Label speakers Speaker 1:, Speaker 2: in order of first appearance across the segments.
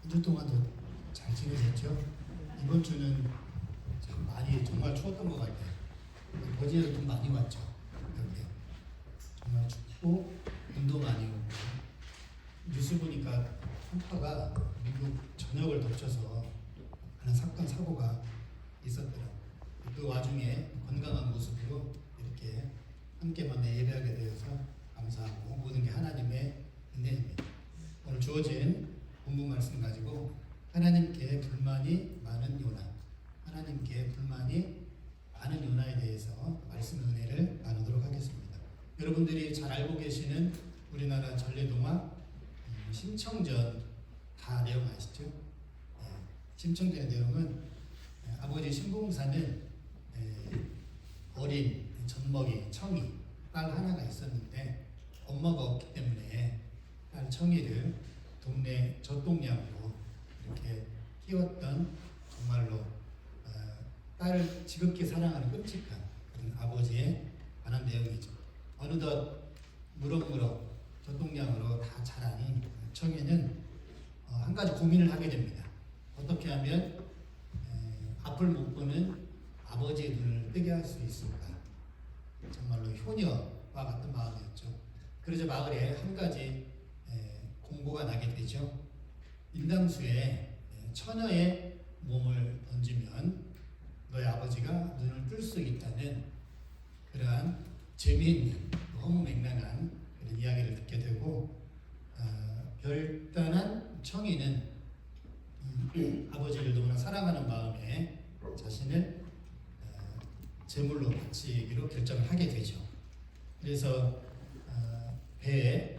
Speaker 1: 한 주 동안도 잘 지내셨죠? 이번 주는 참 많이 정말 추웠던 것 같아요. 어제도 좀 많이 왔죠. 여기 정말 춥고 눈도 많이 오고 뉴스 보니까 한파가 미국 전역을 덮쳐서 하는 사건 사고가 있었더라고요. 그 와중에 건강한 모습으로 이렇게 함께 만나 예배하게 되어서 감사하고 모든 게 하나님의 은혜입니다. 오늘 주어진 본문 말씀 가지고 하나님께 불만이 많은 요나, 하나님께 불만이 많은 요나에 대해서 말씀 은혜를 나누도록 하겠습니다. 여러분들이 잘 알고 계시는 우리나라 전래동화 심청전 다 내용 아시죠? 심청전의 내용은 아버지 신봉사는 어린 젖먹이 청이 딸 하나가 있었는데 엄마가 없기 때문에 딸 청이를 동네 젖동량으로 이렇게 키웠던 정말로 딸을 지극히 사랑하는 끔찍한 그런 아버지에 관한 내용이죠. 어느덧 무럭무럭 젖동량으로 다 자라니 청이는 한 가지 고민을 하게 됩니다. 어떻게 하면 앞을 못 보는 아버지의 눈을 뜨게 할 수 있을까? 정말로 효녀와 같은 마음이었죠. 그러자 마을에 한 가지 공고가 나게 되죠. 인당수에 처녀의 몸을 던지면 너의 아버지가 눈을 뜰 수 있다는 그러한 재미있는 허무맹랑한 그런 이야기를 듣게 되고 결단한 청이는 아버지를 너무나 사랑하는 마음에 자신을 제물로 바치기로 결정을 하게 되죠. 그래서 배에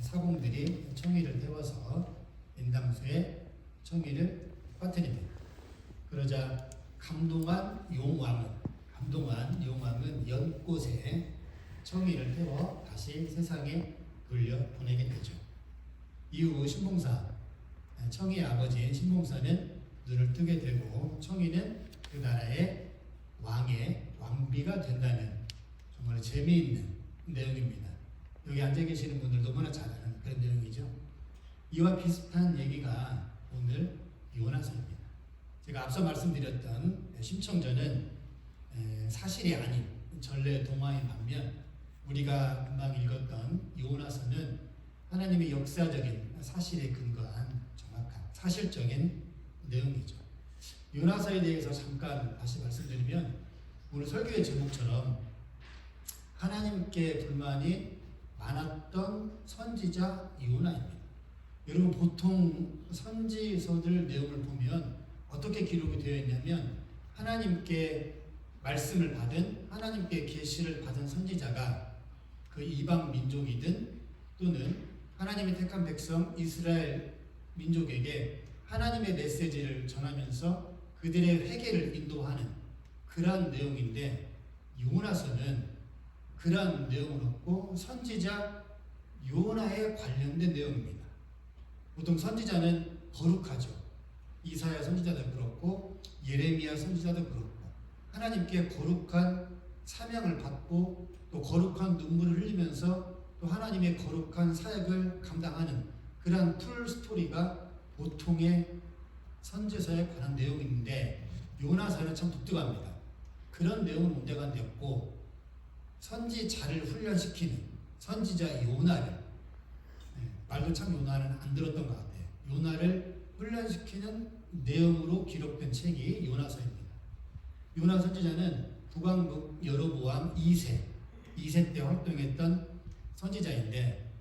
Speaker 1: 사공들이 청이를 태워서 인당수에 청이를 빠뜨립니다. 그러자 감동한 용왕은 연꽃에 청이를 태워 다시 세상에 돌려보내게 되죠. 이후 신봉사, 청이의 아버지인 신봉사는 눈을 뜨게 되고 청이는 그 나라의 왕비가 된다는 정말 재미있는 내용입니다. 여기 앉아 계시는 분들 너무나 잘 아는 그런 내용이죠. 이와 비슷한 얘기가 오늘 요나서입니다. 제가 앞서 말씀드렸던 심청전은 사실이 아닌 전래 동화인 반면 우리가 금방 읽었던 요나서는 하나님의 역사적인 사실에 근거한 정확한 사실적인 내용이죠. 요나서에 대해서 잠깐 다시 말씀드리면 오늘 설교의 제목처럼 하나님께 불만이 많았던 선지자 요나입니다. 여러분 보통 선지서들 내용을 보면 어떻게 기록이 되어 있냐면 하나님께 말씀을 받은 하나님께 계시를 받은 선지자가 그 이방 민족이든 또는 하나님의 택한 백성 이스라엘 민족에게 하나님의 메시지를 전하면서 그들의 회개를 인도하는 그러한 내용인데 요나서는 그러한 내용을 없고 선지자 요나에 관련된 내용입니다. 보통 선지자는 거룩하죠. 이사야 선지자도 그렇고 예레미야 선지자도 그렇고 하나님께 거룩한 사명을 받고 또 거룩한 눈물을 흘리면서 또 하나님의 거룩한 사역을 감당하는 그러한 풀 스토리가 보통의 선지서에 관한 내용인데 요나서는 참 독특합니다. 그런 내용은 문제가 없고 선지자를 훈련시키는 선지자 요나를 말도 참 요나는 안 들었던 것 같아요. 요나를 훈련시키는 내용으로 기록된 책이 요나서입니다. 요나 선지자는 북왕국 여로보암 2세 때 활동했던 선지자인데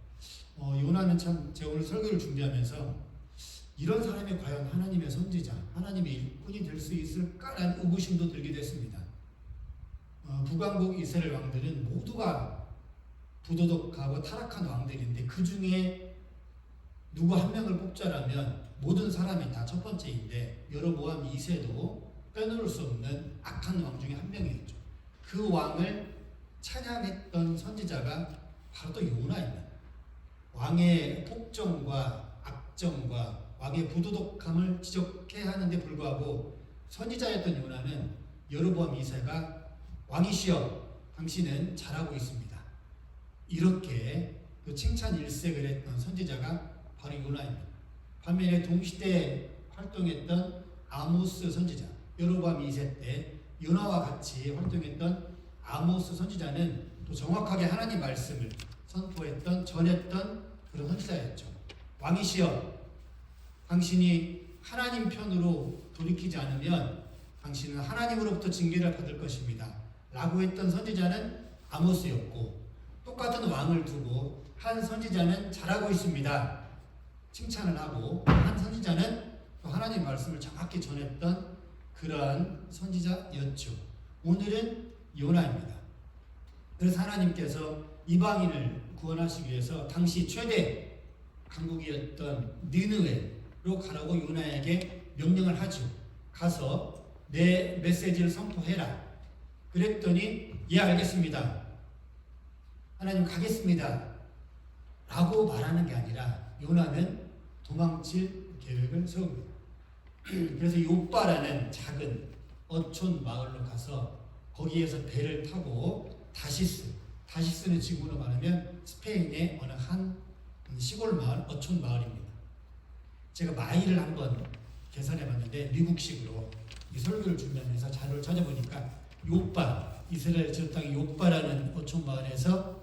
Speaker 1: 요나는 참 제가 오늘 설교를 준비하면서 이런 사람이 과연 하나님의 선지자, 하나님의 일꾼이 될 수 있을까라는 의구심도 들기도 했습니다. 북왕국 이스라엘 왕들은 모두가 부도덕하고 타락한 왕들인데 그 중에 누구 한 명을 뽑자라면 모든 사람이 다 첫 번째인데 여로보암 2세도 빼놓을 수 없는 악한 왕 중에 한 명이었죠. 그 왕을 찬양했던 선지자가 바로 또 요나입니다. 왕의 폭정과 악정과 왕의 부도덕함을 지적해야 하는데 불구하고 선지자였던 요나는 여로보암 2세가 왕이시여 당신은 잘하고 있습니다. 이렇게 칭찬 일색을 했던 선지자가 바로 요나입니다. 반면에 동시대에 활동했던 아모스 선지자, 여로보암 2세 때 요나와 같이 활동했던 아모스 선지자는 또 정확하게 하나님 말씀을 선포했던, 전했던 그런 선지자였죠. 왕이시여, 당신이 하나님 편으로 돌이키지 않으면 당신은 하나님으로부터 징계를 받을 것입니다 라고 했던 선지자는 아모스였고, 똑같은 왕을 두고 한 선지자는 잘하고 있습니다 칭찬을 하고, 한 선지자는 또 하나님 말씀을 정확히 전했던 그러한 선지자였죠. 오늘은 요나입니다. 그래서 하나님께서 이방인을 구원하시기 위해서 당시 최대 강국이었던 니느웨로 가라고 요나에게 명령을 하죠. 가서 내 메시지를 선포해라. 그랬더니 예 알겠습니다. 하나님 가겠습니다. 라고 말하는 게 아니라 요나는 도망칠 계획을 세웁니다. 그래서 요빠라는 작은 어촌 마을로 가서 거기에서 배를 타고 다시스는 지금으로 말하면 스페인의 어느 한 시골 마을, 어촌 마을입니다. 제가 마일을 한번 계산해 봤는데 미국식으로 이 설교를 준비하면서 자료를 찾아보니까 요빠, 이스라엘 저 땅의 요빠라는 어촌 마을에서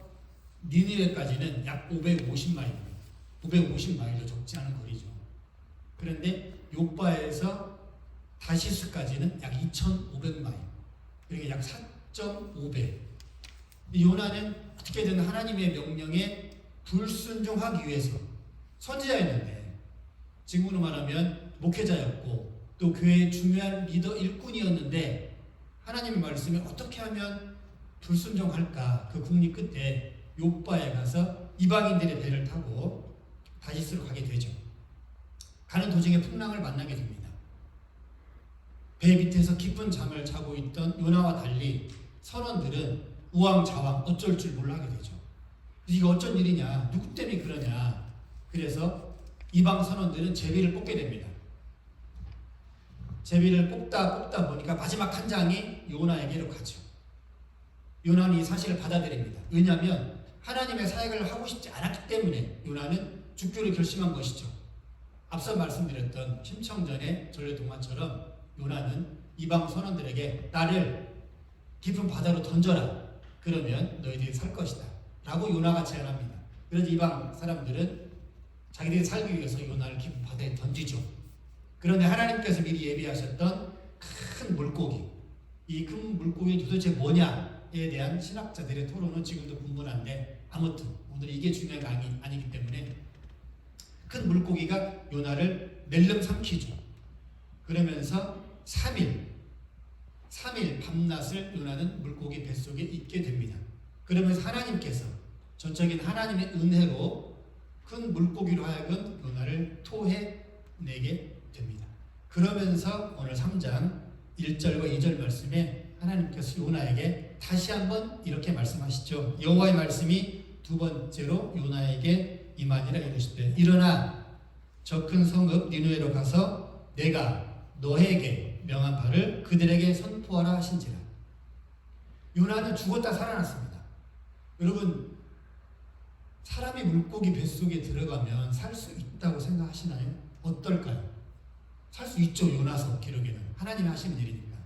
Speaker 1: 니느웨까지는 약 550마일입니다. 550마일도 적지 않은 거리죠. 그런데 요빠에서 다시스까지는 약 2,500마일. 그러니까 약 4.5배. 요나는 어떻게든 하나님의 명령에 불순종하기 위해서 선지자였는데, 지금으로 말하면 목회자였고 또 교회의 중요한 리더 일꾼이었는데, 하나님의 말씀에 어떻게 하면 불순종할까 그 국리 끝에 요빠에 가서 이방인들의 배를 타고 다시스로 가게 되죠. 가는 도중에 풍랑을 만나게 됩니다. 배 밑에서 깊은 잠을 자고 있던 요나와 달리 선원들은 우왕좌왕 어쩔 줄 몰라 하게 되죠. 이거 어쩐 일이냐, 누구 때문에 그러냐. 그래서 이방 선원들은 제비를 뽑게 됩니다. 제비를 뽑다 보니까 마지막 한 장이 요나에게로 가죠. 요나는 이 사실을 받아들입니다. 왜냐하면 하나님의 사역을 하고 싶지 않았기 때문에 요나는 죽기로 결심한 것이죠. 앞서 말씀드렸던 심청전의 전래 동화처럼 요나는 이방 선원들에게 나를 깊은 바다로 던져라. 그러면 너희들이 살 것이다 라고 요나가 제안합니다. 그래서 이방 사람들은 자기들이 살기 위해서 요나를 깊은 바다에 던지죠. 그런데 하나님께서 미리 예비하셨던 큰 물고기, 이 큰 물고기 도대체 뭐냐에 대한 신학자들의 토론은 지금도 분분한데, 아무튼 오늘 이게 중요한 게 아니기 때문에 큰 물고기가 요나를 낼름 삼키죠. 그러면서 3일 밤낮을 요나는 물고기 뱃속에 있게 됩니다. 그러면서 하나님께서 전적인 하나님의 은혜로 큰 물고기로 하여금 요나를 토해내게 됩니다. 그러면서 오늘 3장 1절과 2절 말씀에 하나님께서 요나에게 다시 한번 이렇게 말씀하시죠. 여호와의 말씀이 두 번째로 요나에게 임하니라 이르시되 일어나 저 큰 성읍 니느웨로 가서 내가 너에게 명한 바를 그들에게 선포하라 하신지라. 요나는 죽었다 살아났습니다. 여러분, 사람이 물고기 뱃속에 들어가면 살 수 있다고 생각하시나요? 어떨까요? 살 수 있죠. 요나서 기록에는 하나님이 하시는 일이니까.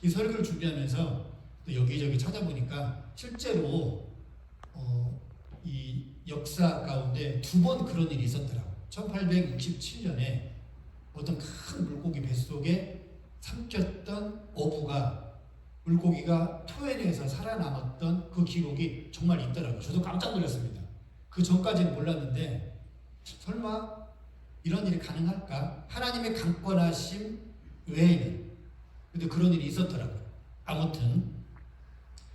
Speaker 1: 이 설교를 준비하면서 또 여기저기 찾아보니까 실제로 이 역사 가운데 2번 그런 일이 있었더라고요. 1867년에 어떤 큰 물고기 뱃속에 삼켰던 어부가 물고기가 토해내서 살아남았던 그 기록이 정말 있더라고요. 저도 깜짝 놀랐습니다. 그 전까지는 몰랐는데 설마 이런 일이 가능할까? 하나님의 강권하심 외에는. 근데 그런 일이 있었더라고요. 아무튼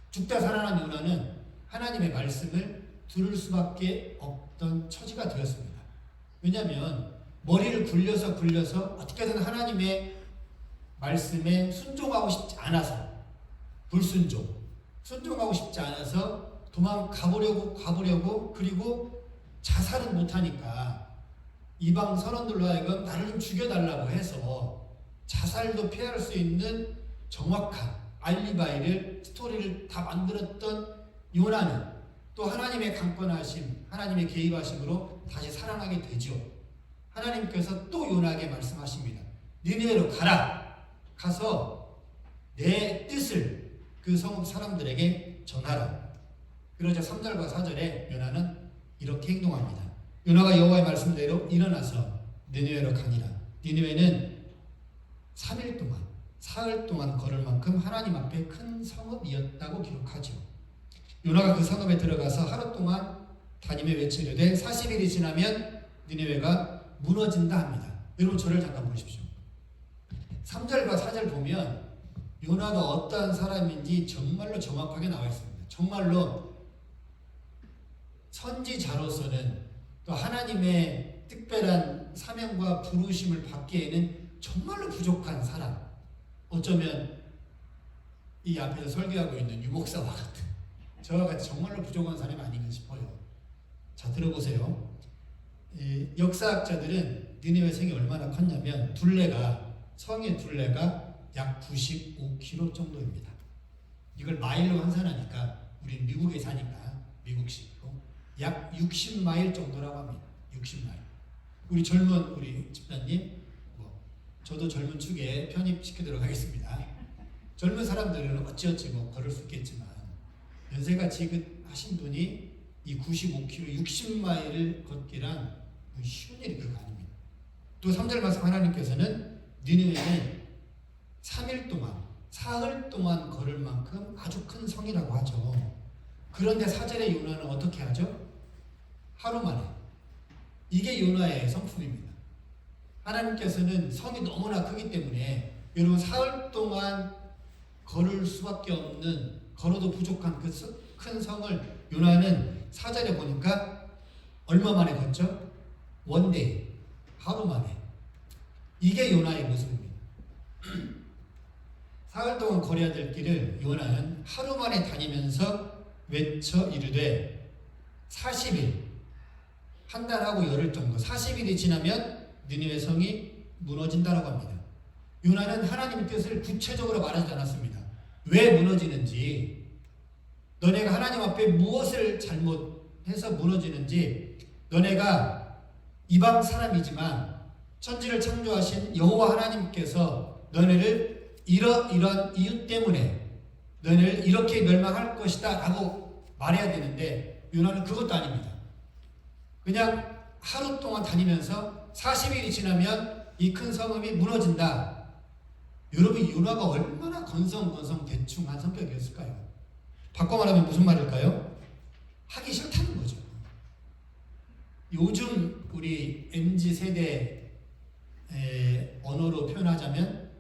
Speaker 1: 죽다 살아난 요나는 하나님의 말씀을 들을 수밖에 없던 처지가 되었습니다. 왜냐하면 머리를 굴려서 어떻게든 하나님의 말씀에 순종하고 싶지 않아서, 불순종, 순종하고 싶지 않아서 가보려고 그리고 자살은 못하니까 이방 선원들로 하여금 나를 좀 죽여달라고 해서 자살도 피할 수 있는 정확한 알리바이를, 스토리를 다 만들었던 요나는 또 하나님의 강권하심, 하나님의 개입하심으로 다시 살아나게 되죠. 하나님께서 또 요나에게 말씀하십니다. 니느웨로 가라. 가서 내 뜻을 그 성 사람들에게 전하라. 그러자 3절과 4절에 요나는 이렇게 행동합니다. 요나가 여호와의 말씀대로 일어나서 니느웨로 가니라. 니느웨는 3일 동안 사흘 동안 걸을 만큼 하나님 앞에 큰 성읍이었다고 기록하죠. 요나가 그 성읍에 들어가서 하루 동안 다니며 외치려되 40일이 지나면 니느웨가 무너진다 합니다. 여러분 저를 잠깐 보십시오. 3절과 4절 보면 요나가 어떠한 사람인지 정말로 정확하게 나와 있습니다. 정말로 선지자로서는 또 하나님의 특별한 사명과 부르심을 받기에는 정말로 부족한 사람. 어쩌면 이 앞에서 설교하고 있는 유목사와 같은 저와 같이 정말로 부족한 사람이 아닌가 싶어요. 자, 들어보세요. 역사학자들은 니느웨 성이 얼마나 컸냐면 성의 둘레가 약 95km 정도입니다. 이걸 마일로 환산하니까 우리 미국에 사니까 미국식으로 약 60마일 정도라고 합니다. 60마일. 우리 집사님, 저도 젊은 축에 편입시키도록 하겠습니다. 젊은 사람들은 어찌어찌 걸을 수 있겠지만 연세가 지긋하신 분이 이 95km, 60마일을 걷기란 쉬운 일이 그렇게 아닙니다. 또 3절 말씀 하나님께서는 니느웨는 3일 동안, 사흘 동안 걸을 만큼 아주 큰 성이라고 하죠. 그런데 4절의 요나는 어떻게 하죠? 하루 만에. 이게 요나의 성품입니다. 하나님께서는 성이 너무나 크기 때문에 여러분 사흘 동안 걸을 수밖에 없는, 걸어도 부족한 그 큰 성을 요나는 4절에 보니까 얼마 만에 걷죠? 원데이, 하루 만에. 이게 요나의 모습입니다. 사흘 동안 걸어야 될 길을 요나는 하루 만에 다니면서 외쳐 이르되 40일, 한 달하고 열흘 정도, 40일이 지나면 니느웨 성이 무너진다라고 합니다. 요나는 하나님의 뜻을 구체적으로 말하지 않았습니다. 왜 무너지는지, 너네가 하나님 앞에 무엇을 잘못해서 무너지는지, 너네가 이방 사람이지만 천지를 창조하신 여호와 하나님께서 너네를 이러이러한 이유 때문에 너네를 이렇게 멸망할 것이다 라고 말해야 되는데 요나는 그것도 아닙니다. 그냥 하루 동안 다니면서 40일이 지나면 이 큰 성읍이 무너진다. 여러분 요나가 얼마나 건성건성 대충한 성격이었을까요? 바꿔 말하면 무슨 말일까요? 하기 싫다는 거죠. 요즘 우리 MZ세대 언어로 표현하자면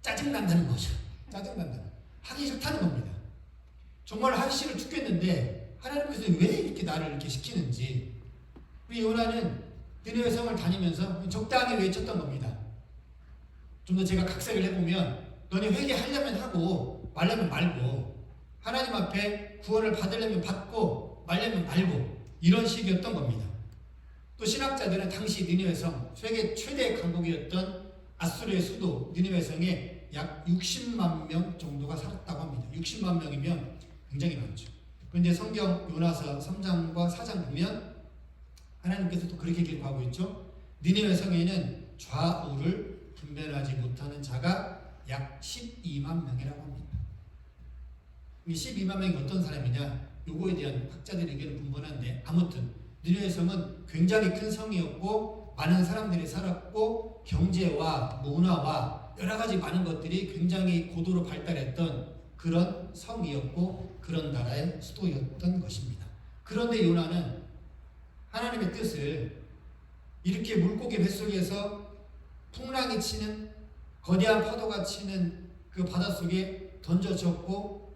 Speaker 1: 짜증난다는 거죠. 짜증난다. 하기 싫다는 겁니다. 정말 하기 싫어 죽겠는데 하나님께서 왜 이렇게 나를 이렇게 시키는지. 우리 요나는 니느웨 성을 다니면서 적당히 외쳤던 겁니다. 좀 더 제가 각색을 해보면 너네 회개하려면 하고 말려면 말고 하나님 앞에 구원을 받으려면 받고 말려면 말고 이런 식이었던 겁니다. 또 신학자들은 당시 니느웨 성, 세계 최대 강국이었던 아수르의 수도 니느웨 성에 약 60만 명 정도가 살았다고 합니다. 60만 명이면 굉장히 많죠. 그런데 성경 요나서 3장과 4장 보면 하나님께서 또 그렇게 기록하고 있죠. 니느웨 성에는 좌우를 분별하지 못하는 자가 약 12만 명이라고 합니다. 이 12만 명이 어떤 사람이냐? 요거에 대한 학자들의 의견은 분분한데 아무튼 니느웨 성은 굉장히 큰 성이었고 많은 사람들이 살았고 경제와 문화와 여러 가지 많은 것들이 굉장히 고도로 발달했던 그런 성이었고 그런 나라의 수도였던 것입니다. 그런데 요나는 하나님의 뜻을 이렇게 물고기 뱃속에서 풍랑이 치는 거대한 파도가 치는 그 바닷속에 던져졌고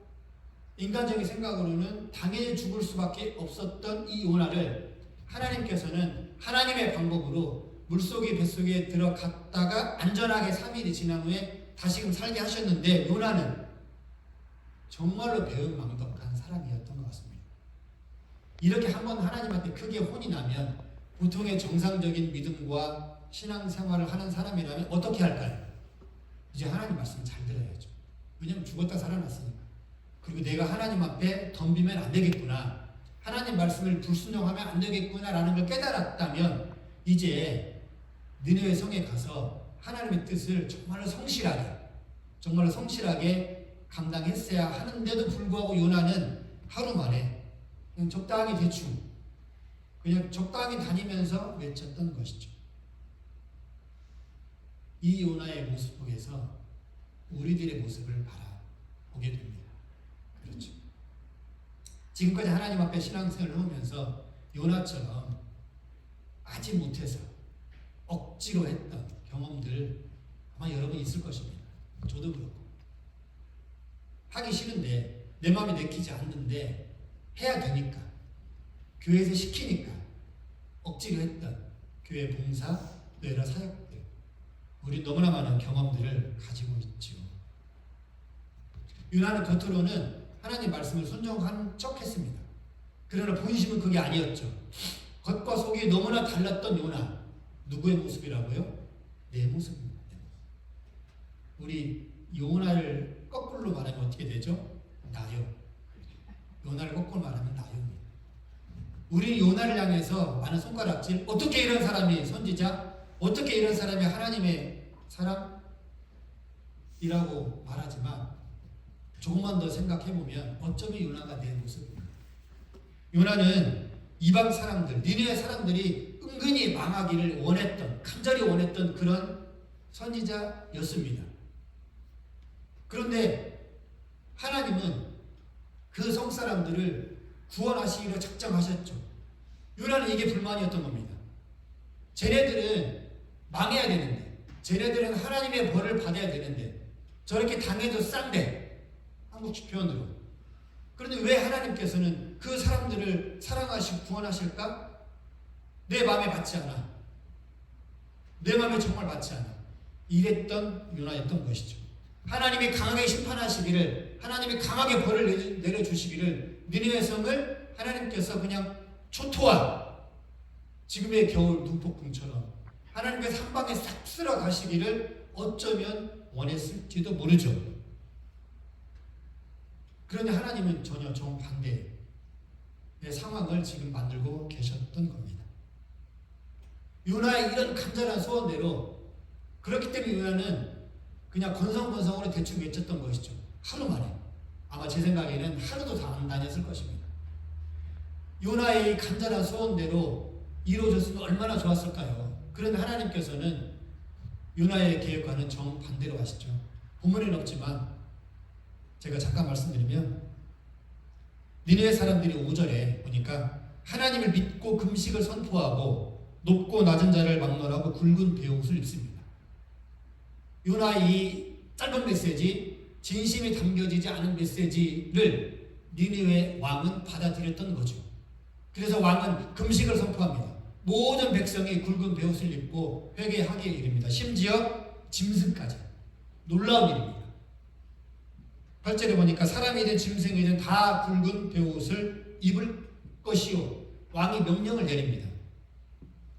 Speaker 1: 인간적인 생각으로는 당연히 죽을 수밖에 없었던 이 요나를 하나님께서는 하나님의 방법으로 물속에 뱃속에 들어갔다가 안전하게 3일이 지난 후에 다시금 살게 하셨는데 요나는 정말로 배은망덕한 사람이었던 것 같습니다. 이렇게 한번 하나님한테 크게 혼이 나면 보통의 정상적인 믿음과 신앙생활을 하는 사람이라면 어떻게 할까요? 이제 하나님 말씀을 잘 들어야죠. 왜냐하면 죽었다 살아났으니까. 그리고 내가 하나님 앞에 덤비면 안 되겠구나. 하나님 말씀을 불순종하면 안 되겠구나라는 걸 깨달았다면 이제 니느웨 성에 가서 하나님의 뜻을 정말로 성실하게 감당했어야 하는데도 불구하고 요나는 하루 만에 그냥 적당히 대충 그냥 적당히 다니면서 외쳤던 것이죠. 이 요나의 모습 속에서 우리들의 모습을 바라보게 됩니다. 그렇죠. 지금까지 하나님 앞에 신앙생활을 하면서 요나처럼 아직 못해서 억지로 했던 경험들 아마 여러분 있을 것입니다. 저도 그렇고. 하기 싫은데 내 마음에 내키지 않는데 해야 되니까 교회에서 시키니까 억지로 했던 교회 봉사 또 여러 사역들 우리 너무나 많은 경험들을 가지고 있죠. 요나는 겉으로는 하나님 말씀을 순종한 척했습니다. 그러나 본심은 그게 아니었죠. 겉과 속이 너무나 달랐던 요나. 누구의 모습이라고요? 내 모습입니다. 우리 요나를 거꾸로 말하면 어떻게 되죠? 나요. 요나를 거꾸로 말하면 나요입니다. 우리 요나를 향해서 많은 손가락질. 어떻게 이런 사람이 선지자? 어떻게 이런 사람이 하나님의 사람이라고 말하지만 조금만 더 생각해보면 어쩌면 요나가 내 모습입니다. 요나는 이방 사람들, 니느웨 사람들이 은근히 망하기를 원했던, 간절히 원했던 그런 선지자였습니다. 그런데 하나님은 그 성사람들을 구원하시기로 작정하셨죠. 요나는 이게 불만이었던 겁니다. 쟤네들은 망해야 되는데, 쟤네들은 하나님의 벌을 받아야 되는데 저렇게 당해도 싼데, 한국식 표현으로. 그런데 왜 하나님께서는 그 사람들을 사랑하시고 구원하실까? 내 마음에 맞지 않아. 내 마음에 정말 맞지 않아. 이랬던 요나였던 것이죠. 하나님이 강하게 심판하시기를, 하나님이 강하게 벌을 내려주시기를 니느웨 성을 하나님께서 그냥 초토화, 지금의 겨울 눈폭풍처럼 하나님께서 한 방에 싹 쓸어 가시기를 어쩌면 원했을지도 모르죠. 그런데 하나님은 전혀 정반대의 상황을 지금 만들고 계셨던 겁니다. 요나의 이런 간절한 소원대로, 그렇기 때문에 요나는 그냥 건성건성으로 대충 외쳤던 것이죠. 하루 만에. 아마 제 생각에는 하루도 다 안 다녔을 것입니다. 요나의 간절한 소원대로 이루어졌으면 얼마나 좋았을까요? 그런데 하나님께서는 요나의 계획과는 정반대로 하시죠. 본문에는 없지만 제가 잠깐 말씀드리면 니느웨 사람들이 5절에 보니까 하나님을 믿고 금식을 선포하고 높고 낮은 자를 막론하고 굵은 베옷을 입습니다. 요나의 이 짧은 메시지, 진심이 담겨지지 않은 메시지를 니느웨 왕은 받아들였던 거죠. 그래서 왕은 금식을 선포합니다. 모든 백성이 굵은 베옷을 입고 회개하기에 이릅니다. 심지어 짐승까지. 놀라운 일입니다. 8절에 보니까 사람이든 짐승이든 다 굵은 베옷을 입을 것이요. 왕이 명령을 내립니다.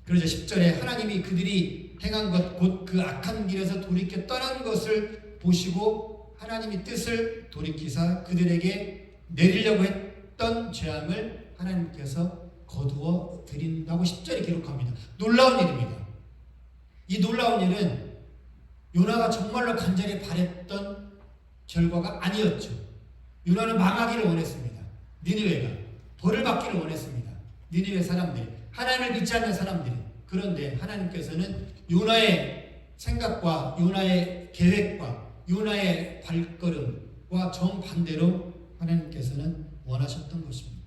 Speaker 1: 그러자 10절에 하나님이 그들이 행한 것 곧 그 악한 길에서 돌이켜 떠난 것을 보시고 하나님이 뜻을 돌이키사 그들에게 내리려고 했던 재앙을 하나님께서 거두어 드린다고 10절에 기록합니다. 놀라운 일입니다. 이 놀라운 일은 요나가 정말로 간절히 바랬던 결과가 아니었죠. 요나는 망하기를 원했습니다. 니느웨가 벌을 받기를 원했습니다. 니느웨 사람들이, 하나님을 믿지 않는 사람들이. 그런데 하나님께서는 요나의 생각과 요나의 계획과 요나의 발걸음과 정반대로 하나님께서는 원하셨던 것입니다.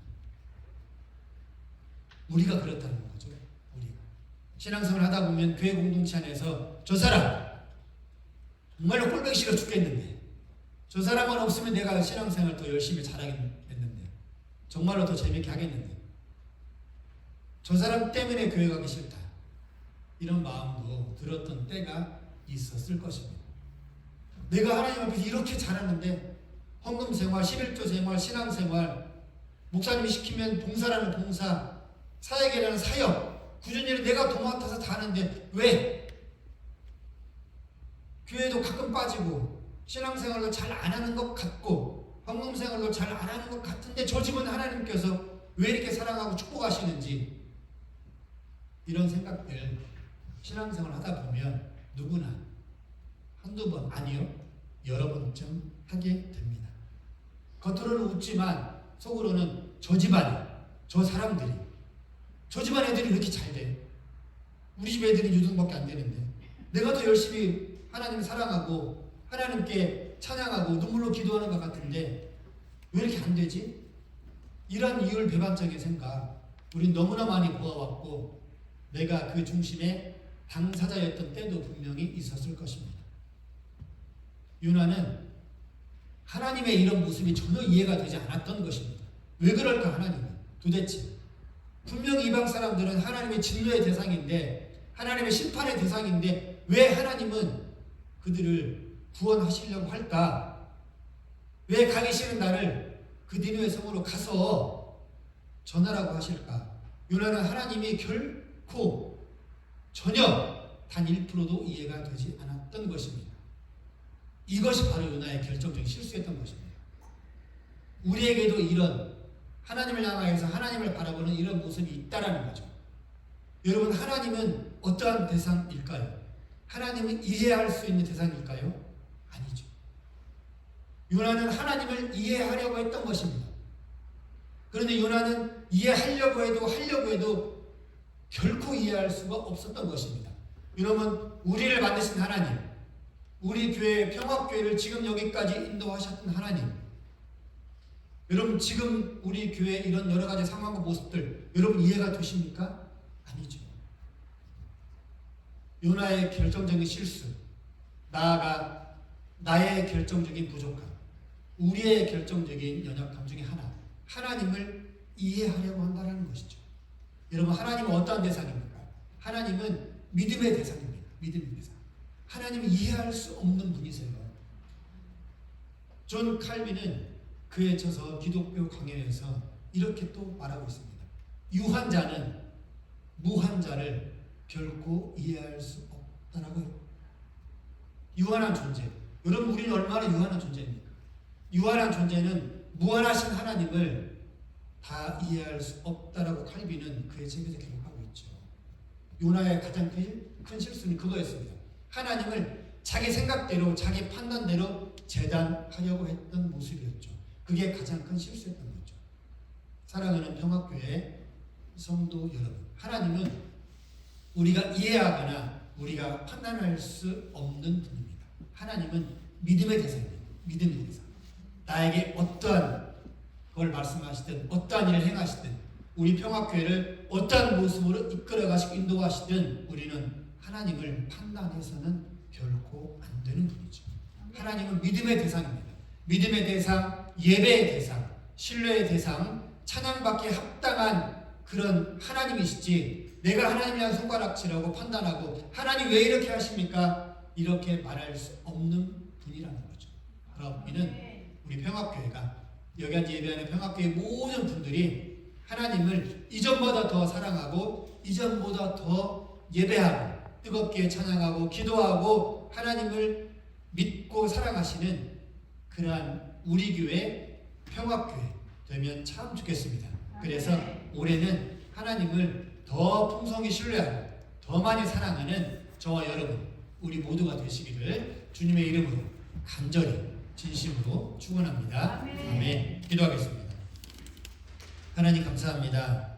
Speaker 1: 우리가 그렇다는 거죠. 우리가 신앙생활 하다 보면 교회 공동체 안에서 저 사람 정말로 꼴보기 싫어 죽겠는데, 저 사람만 없으면 내가 신앙생활 더 열심히 잘하겠는데, 정말로 더 재밌게 하겠는데, 저 사람 때문에 교회 가기 싫다, 이런 마음도 들었던 때가 있었을 것입니다. 내가 하나님 앞에서 이렇게 잘하는데 헌금생활, 11조 생활, 신앙생활, 목사님이 시키면 봉사라는 봉사, 사역이라는 사역, 꾸준히 내가 도맡아서 다 하는데 왜 교회도 가끔 빠지고 신앙생활도 잘 안 하는 것 같고 헌금생활도 잘 안 하는 것 같은데 저 집은 하나님께서 왜 이렇게 사랑하고 축복하시는지, 이런 생각들 신앙생활 하다 보면 누구나 한두 번 아니요 여러 번쯤 하게 됩니다. 겉으로는 웃지만 속으로는 저 집안이, 저 사람들이, 저 집안 애들이 왜 이렇게 잘 돼? 우리 집 애들이 유등밖에 안 되는데 내가 더 열심히 하나님 사랑하고 하나님께 찬양하고 눈물로 기도하는 것 같은데 왜 이렇게 안 되지? 이런 이율배반적인 생각 우린 너무나 많이 보아왔고 내가 그 중심에 당사자였던 때도 분명히 있었을 것입니다. 요나는 하나님의 이런 모습이 전혀 이해가 되지 않았던 것입니다. 왜 그럴까 하나님은 도대체 분명히 이방 사람들은 하나님의 진노의 대상인데 하나님의 심판의 대상인데 왜 하나님은 그들을 구원하시려고 할까? 왜 가기 싫은 나를 그 니느웨 성으로 가서 전하라고 하실까? 요나는 하나님이 결코 전혀 단 1%도 이해가 되지 않았던 것입니다. 이것이 바로 요나의 결정적인 실수였던 것입니다. 우리에게도 이런 하나님을 향해서 하나님을 바라보는 이런 모습이 있다라는 거죠. 여러분, 하나님은 어떠한 대상일까요? 하나님은 이해할 수 있는 대상일까요? 아니죠. 요나는 하나님을 이해하려고 했던 것입니다. 그런데 요나는 이해하려고 해도 결코 이해할 수가 없었던 것입니다. 여러분, 우리를 만드신 하나님, 우리 교회 평화교회를 지금 여기까지 인도하셨던 하나님, 여러분 지금 우리 교회 이런 여러 가지 상황과 모습들 여러분 이해가 되십니까? 아니죠. 요나의 결정적인 실수, 나아가 나의 결정적인 부족함, 우리의 결정적인 연약함 중에 하나, 하나님을 이해하려고 한다는 것이죠. 여러분, 하나님은 어떠한 대상입니까? 하나님은 믿음의 대상입니다. 믿음의 대상. 하나님을 이해할 수 없는 분이세요. 존 칼빈은 그에 쳐서 기독교 강연에서 이렇게 또 말하고 있습니다. 유한 자는 무한 자를 결코 이해할 수 없다라고 해요. 유한한 존재. 여러분, 우리는 얼마나 유한한 존재입니까? 유한한 존재는 무한하신 하나님을 다 이해할 수 없다라고 칼빈은 그의 책에서 기록하고 있죠. 요나의 가장 큰 실수는 그거였습니다. 하나님을 자기 생각대로 자기 판단대로 재단하려고 했던 모습이었죠. 그게 가장 큰 실수였던 거죠. 사랑하는 평화교회 성도 여러분, 하나님은 우리가 이해하거나 우리가 판단할 수 없는 분입니다. 하나님은 믿음의 대상입니다. 믿음의 대상. 나에게 어떠한 걸 말씀하시든 어떠한 일을 행하시든 우리 평화교회를 어떠한 모습으로 이끌어가시고 인도하시든 우리는 하나님을 판단해서는 결코 안 되는 분이죠. 하나님은 믿음의 대상입니다. 믿음의 대상, 예배의 대상, 신뢰의 대상, 찬양받기에 합당한 그런 하나님이시지 내가 하나님을 향해 손가락질하고 판단하고 하나님 왜 이렇게 하십니까? 이렇게 말할 수 없는 분이라는 거죠. 그럼 우리는 우리 평화교회가 여기 앉아 예배하는 평화교회 모든 분들이 하나님을 이전보다 더 사랑하고 이전보다 더 예배하고 뜨겁게 찬양하고 기도하고 하나님을 믿고 사랑하시는 그러한 우리 교회 평화교회 되면 참 좋겠습니다. 그래서 올해는 하나님을 더 풍성히 신뢰하고 더 많이 사랑하는 저와 여러분 우리 모두가 되시기를 주님의 이름으로 간절히 진심으로 축원합니다. 아멘. 기도하겠습니다. 하나님 감사합니다.